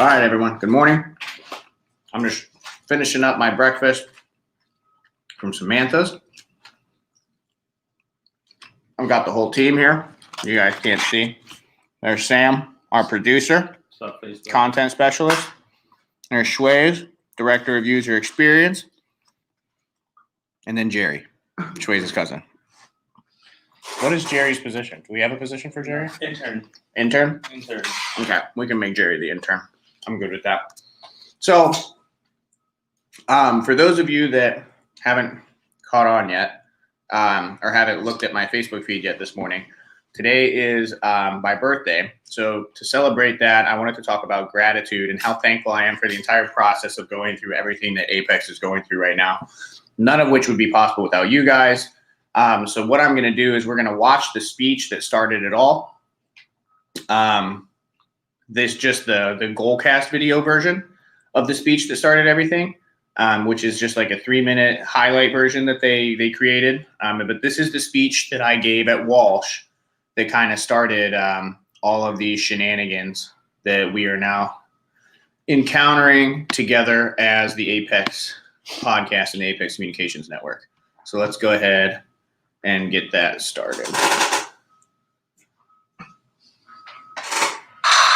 All right, everyone. Good morning. I'm just finishing up my breakfast from Samantha's. I've got the whole team here. You guys can't see. There's Sam, our producer, content specialist. There's Schways, director of user experience. And then Jerry, Schways' cousin. What is Jerry's position? Do we have a position for Jerry? Intern. Intern? Intern. Okay, we can make Jerry the intern. I'm good with that. So, for those of you that haven't caught on yet, or haven't looked at my Facebook feed yet this morning, today is my birthday. So to celebrate that, I wanted to talk about gratitude and how thankful I am for the entire process of going through everything that Apex is going through right now, none of which would be possible without you guys. So what I'm going to do is we're going to watch the speech that started it all. This just the Goalcast video version of the speech that started everything, which is just like a 3-minute highlight version that they created. But this is the speech that I gave at Walsh that kind of started all of these shenanigans that we are now encountering together as the Apex podcast and the Apex Communications Network. So let's go ahead and get that started.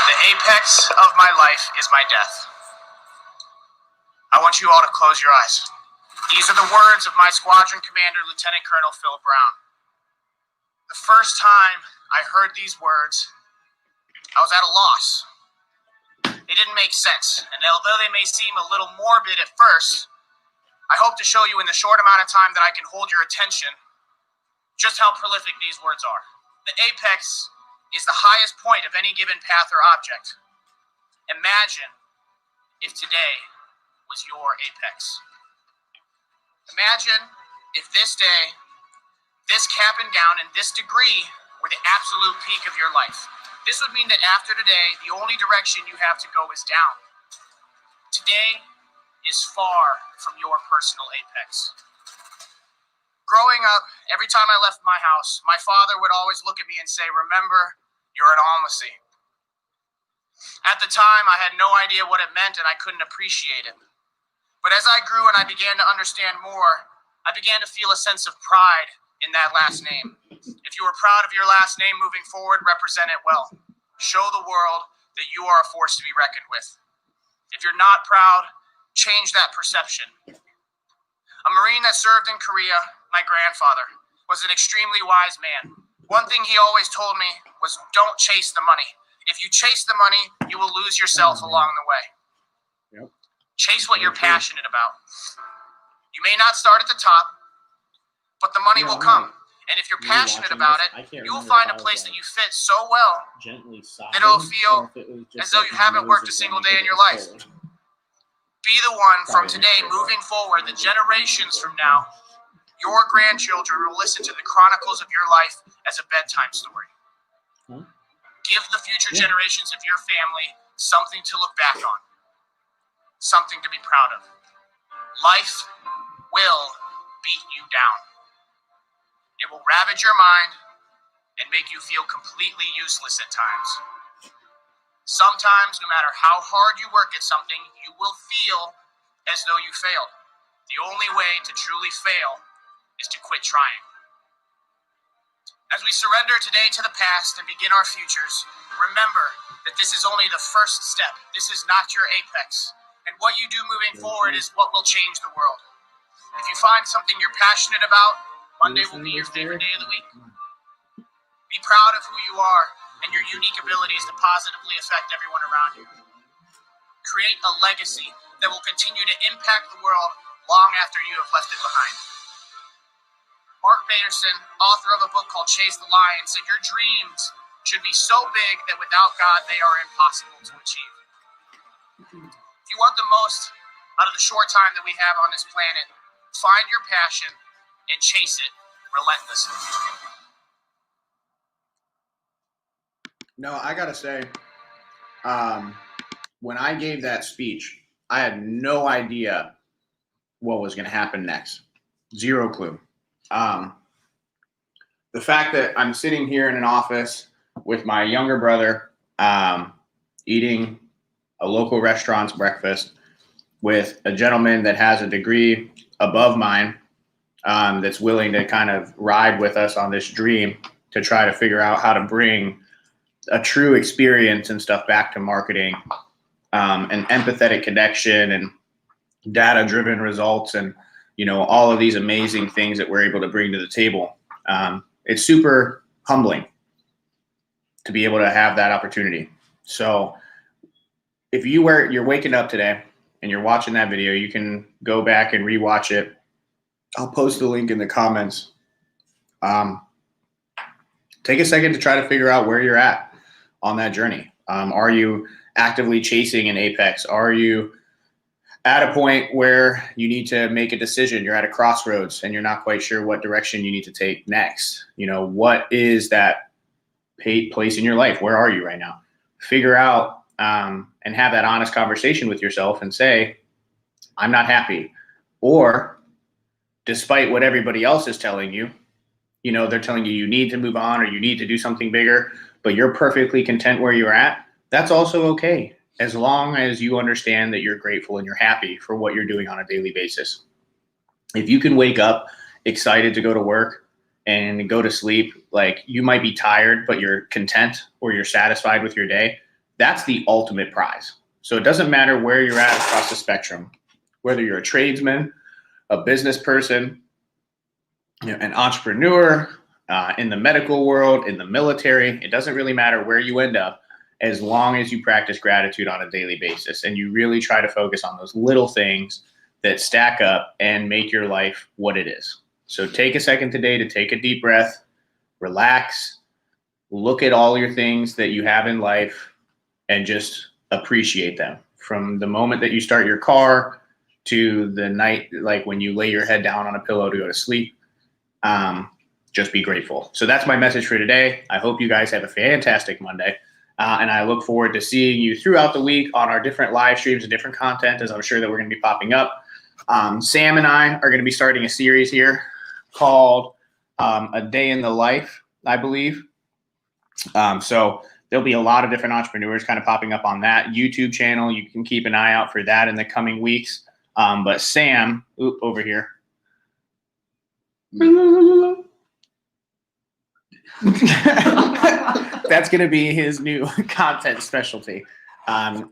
The apex of my life is my death. I want you all to close your eyes. These are the words of my squadron commander, Lieutenant Colonel Phil Brown. The first time I heard these words, I was at a loss. They didn't make sense, and although they may seem a little morbid at first, I hope to show you in the short amount of time that I can hold your attention just how prolific these words are. The apex is the highest point of any given path or object. Imagine if today was your apex. Imagine if this day, this cap and gown, and this degree were the absolute peak of your life. This would mean that after today, the only direction you have to go is down. Today is far from your personal apex. Growing up, every time I left my house, my father would always look at me and say, "Remember, you're an almasy." At the time, I had no idea what it meant and I couldn't appreciate it. But as I grew and I began to understand more, I began to feel a sense of pride in that last name. If you are proud of your last name moving forward, represent it well. Show the world that you are a force to be reckoned with. If you're not proud, change that perception. A Marine that served in Korea, my grandfather, was an extremely wise man. One thing he always told me was, don't chase the money. If you chase the money, you will lose yourself along the way. Yep. Chase what you're passionate about. You may not start at the top, but the money will come. And if you're passionate about it, you will find a place that you fit so well that it'll feel as though you haven't worked a single day in your life. Be the one from today moving forward, the generations from now, your grandchildren will listen to the chronicles of your life as a bedtime story. Give the future generations of your family something to look back on, something to be proud of. Life will beat you down. It will ravage your mind and make you feel completely useless at times. Sometimes, no matter how hard you work at something, you will feel as though you failed. The only way to truly fail is to quit trying. As we surrender today to the past and begin our futures, remember that this is only the first step. This is not your apex. And what you do moving forward is what will change the world. If you find something you're passionate about, Monday will be your favorite day of the week. Be proud of who you are and your unique abilities to positively affect everyone around you. Create a legacy that will continue to impact the world long after you have left it behind. Mark Batterson, author of a book called Chase the Lion, said your dreams should be so big that without God they are impossible to achieve. If you want the most out of the short time that we have on this planet, find your passion and chase it relentlessly. No, I gotta say, when I gave that speech, I had no idea what was going to happen next. Zero clue. The fact that I'm sitting here in an office with my younger brother, eating a local restaurant's breakfast with a gentleman that has a degree above mine, that's willing to kind of ride with us on this dream to try to figure out how to bring a true experience and stuff back to marketing, an empathetic connection and data-driven results, and all of these amazing things that we're able to bring to the table. It's super humbling to be able to have that opportunity. So if you're waking up today and you're watching that video, you can go back and rewatch it. I'll post the link in the comments. Take a second to try to figure out where you're at on that journey. Are you actively chasing an apex? Are you at a point where you need to make a decision? You're at a crossroads and you're not quite sure what direction you need to take next. What is that place in your life? Where are you right now? Figure out and have that honest conversation with yourself and say, I'm not happy. Or despite what everybody else is telling you, they're telling you need to move on or you need to do something bigger, but you're perfectly content where you're at. That's also okay, as long as you understand that you're grateful and you're happy for what you're doing on a daily basis. If you can wake up excited to go to work and go to sleep, like you might be tired, but you're content or you're satisfied with your day, that's the ultimate prize. So it doesn't matter where you're at across the spectrum, whether you're a tradesman, a business person, an entrepreneur, in the medical world, in the military, it doesn't really matter where you end up, as long as you practice gratitude on a daily basis and you really try to focus on those little things that stack up and make your life what it is. So take a second today to take a deep breath, relax, look at all your things that you have in life and just appreciate them. From the moment that you start your car to the night, like when you lay your head down on a pillow to go to sleep, just be grateful. So that's my message for today. I hope you guys have a fantastic Monday. And I look forward to seeing you throughout the week on our different live streams and different content, as I'm sure that we're going to be popping up. Sam and I are going to be starting a series here called A Day in the Life, I believe. So there'll be a lot of different entrepreneurs kind of popping up on that YouTube channel. You can keep an eye out for that in the coming weeks. But Sam, over here. That's going to be his new content specialty,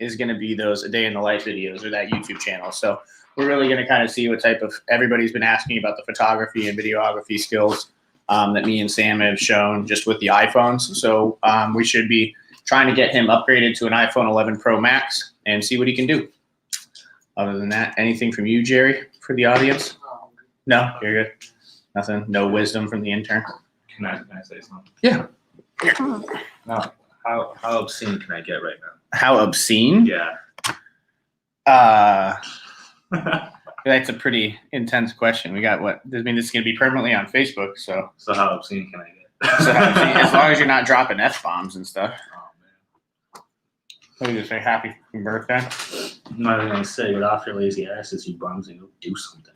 is going to be those A Day in the Life videos or that YouTube channel. So we're really going to kind of see what type of, everybody's been asking about the photography and videography skills that me and Sam have shown just with the iPhones. So we should be trying to get him upgraded to an iPhone 11 Pro Max and see what he can do. Other than that, anything from you, Jerry, for the audience? No, you're good. Nothing. No wisdom from the intern. Can I say something? Yeah. No. How obscene can I get right now? How obscene? Yeah. That's a pretty intense question. We got what? I mean, this is going to be permanently on Facebook, so. So how obscene can I get? So how obscene, as long as you're not dropping F-bombs and stuff. Oh man. What do you say? Happy birthday? I'm not even gonna say, get off your lazy asses, you bums, and go do something.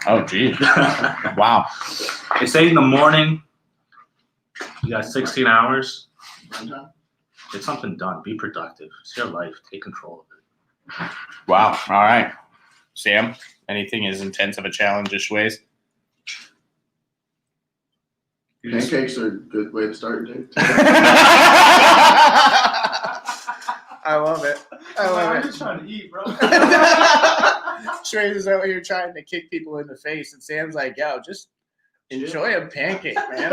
Oh, geez. Wow. They say in the morning, you got 16 hours. Get something done. Be productive. It's your life. Take control of it. Wow. All right. Sam, anything as intense of a challenge as Shway's? Pancakes are a good way to start your day. I love it. I'm just trying to eat, bro. Shway's is over here trying to kick people in the face, and Sam's like, yo, just enjoy a pancake, man.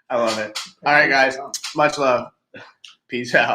I love it. All right, guys. Much love. Peace out.